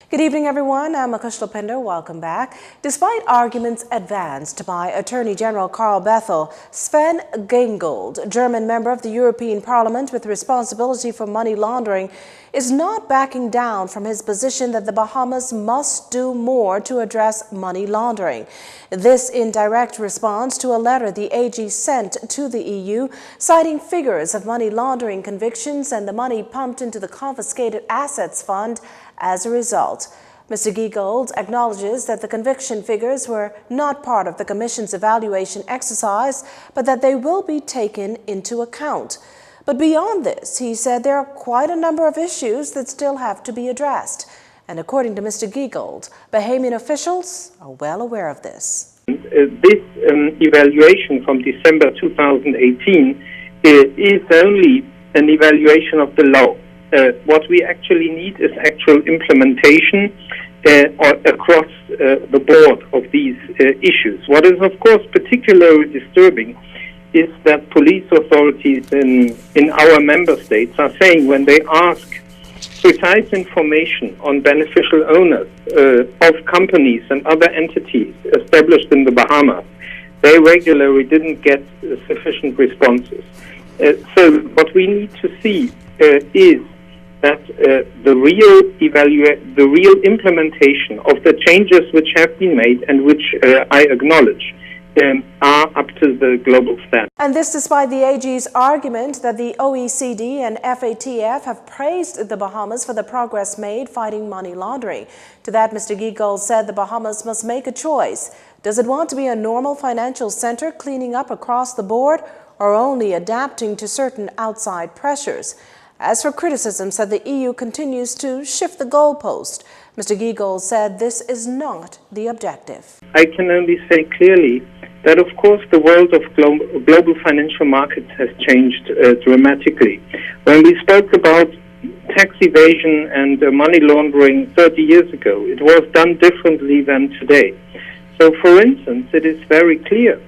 Good evening, everyone. I'm Akush Lopender. Welcome back. Despite arguments advanced by Attorney General Karl Bethel, Sven Giegold, German member of the European Parliament with responsibility for money laundering, is not backing down from his position that the Bahamas must do more to address money laundering. This in direct response to a letter the AG sent to the EU, citing figures of money laundering convictions and the money pumped into the confiscated assets fund as a result. Mr. Giegold acknowledges that the conviction figures were not part of the Commission's evaluation exercise, but that they will be taken into account. But beyond this, he said there are quite a number of issues that still have to be addressed. And according to Mr. Giegold, Bahamian officials are well aware of this. This evaluation from December 2018 is only an evaluation of the law. What we actually need is actual implementation across the board of these issues. What is, of course, particularly disturbing is that police authorities in our member states are saying when they ask precise information on beneficial owners of companies and other entities established in the Bahamas, they regularly didn't get sufficient responses. So what we need to see is that the real implementation of the changes which have been made and which I acknowledge are up to the global standard. And this despite the AG's argument that the OECD and FATF have praised the Bahamas for the progress made fighting money laundering. To that, Mr. Giegold said the Bahamas must make a choice. Does it want to be a normal financial center cleaning up across the board, or only adapting to certain outside pressures? As for criticisms that the EU continues to shift the goalpost, Mr. Giegold said this is not the objective. I can only say clearly that, of course, the world of global financial markets has changed dramatically. When we spoke about tax evasion and money laundering 30 years ago, it was done differently than today. So, for instance, it is very clear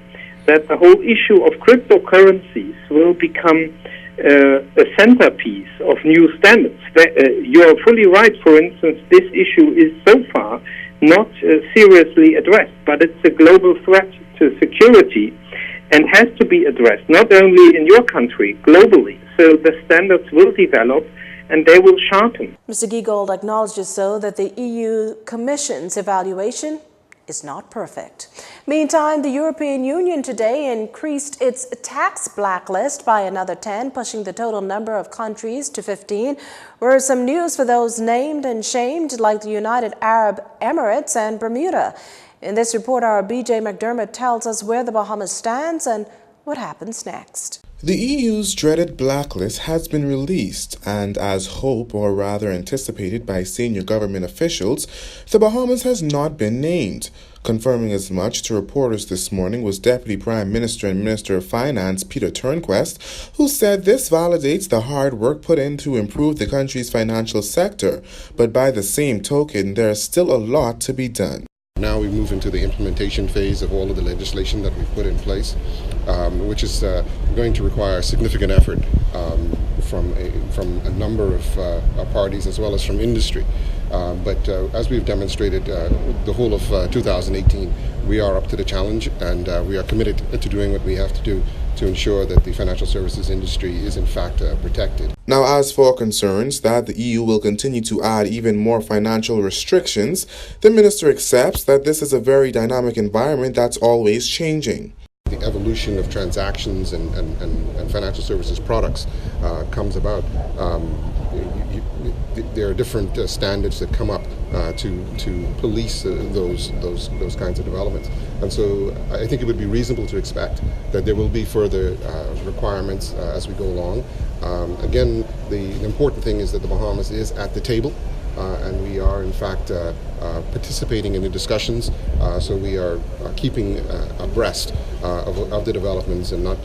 that the whole issue of cryptocurrencies will become a centerpiece of new standards. You are fully right. For instance, this issue is so far not seriously addressed, but it's a global threat to security and has to be addressed not only in your country, globally. So the standards will develop and they will sharpen. Mr. Giegold acknowledges, so that the EU Commission's evaluation is not perfect. Meantime, the European Union today increased its tax blacklist by another 10, pushing the total number of countries to 15. Whereas some news for those named and shamed, like the United Arab Emirates and Bermuda. In this report, our BJ McDermott tells us where the Bahamas stands and what happens next. The EU's dreaded blacklist has been released, and as hoped, or rather anticipated by senior government officials, the Bahamas has not been named. Confirming as much to reporters this morning was Deputy Prime Minister and Minister of Finance Peter Turnquest, who said this validates the hard work put in to improve the country's financial sector. But by the same token, there is still a lot to be done. Now we move into the implementation phase of all of the legislation that we've put in place, which is going to require significant effort from a number of parties as well as from industry. But as we've demonstrated the whole of 2018, we are up to the challenge, and we are committed to doing what we have to do to ensure that the financial services industry is in fact protected. Now, as for concerns that the EU will continue to add even more financial restrictions, the minister accepts that this is a very dynamic environment that's always changing. The evolution of transactions and financial services products comes about. There are different standards that come up to police those kinds of developments, and so I think it would be reasonable to expect that there will be further requirements as we go along. Again, the important thing is that the Bahamas is at the table, and we are in fact participating in the discussions, so we are keeping abreast of the developments and not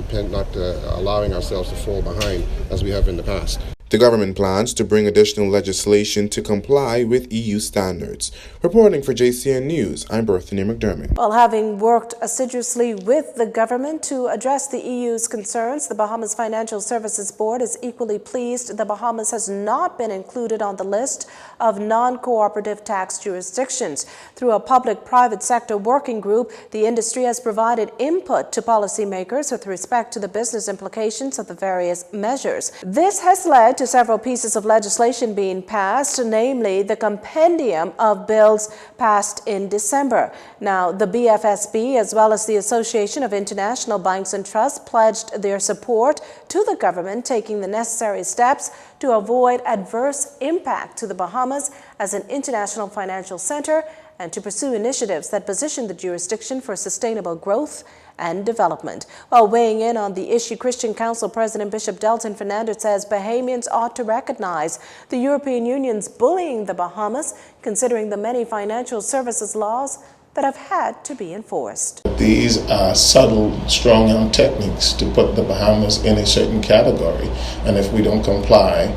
allowing ourselves to fall behind as we have in the past. The government plans to bring additional legislation to comply with EU standards. Reporting for JCN News, I'm Berthany McDermott. While having worked assiduously with the government to address the EU's concerns, the Bahamas Financial Services Board is equally pleased the Bahamas has not been included on the list of non-cooperative tax jurisdictions. Through a public-private sector working group, the industry has provided input to policymakers with respect to the business implications of the various measures. This has led to several pieces of legislation being passed, namely the compendium of bills passed in December. Now, the BFSB, as well as the Association of International Banks and Trusts, pledged their support to the government, taking the necessary steps to avoid adverse impact to the Bahamas as an international financial center and to pursue initiatives that position the jurisdiction for sustainable growth and development. While weighing in on the issue, Christian Council President Bishop Delton Fernandez says Bahamians ought to recognize the European Union's bullying the Bahamas, considering the many financial services laws that have had to be enforced. These are subtle, strong-arm techniques to put the Bahamas in a certain category, and if we don't comply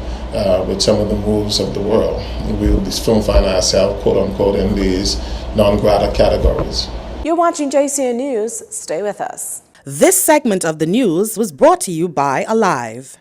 with some of the moves of the world, we will soon find ourselves, quote-unquote, in these non-grata categories. You're watching JCN News. Stay with us. This segment of the news was brought to you by Alive.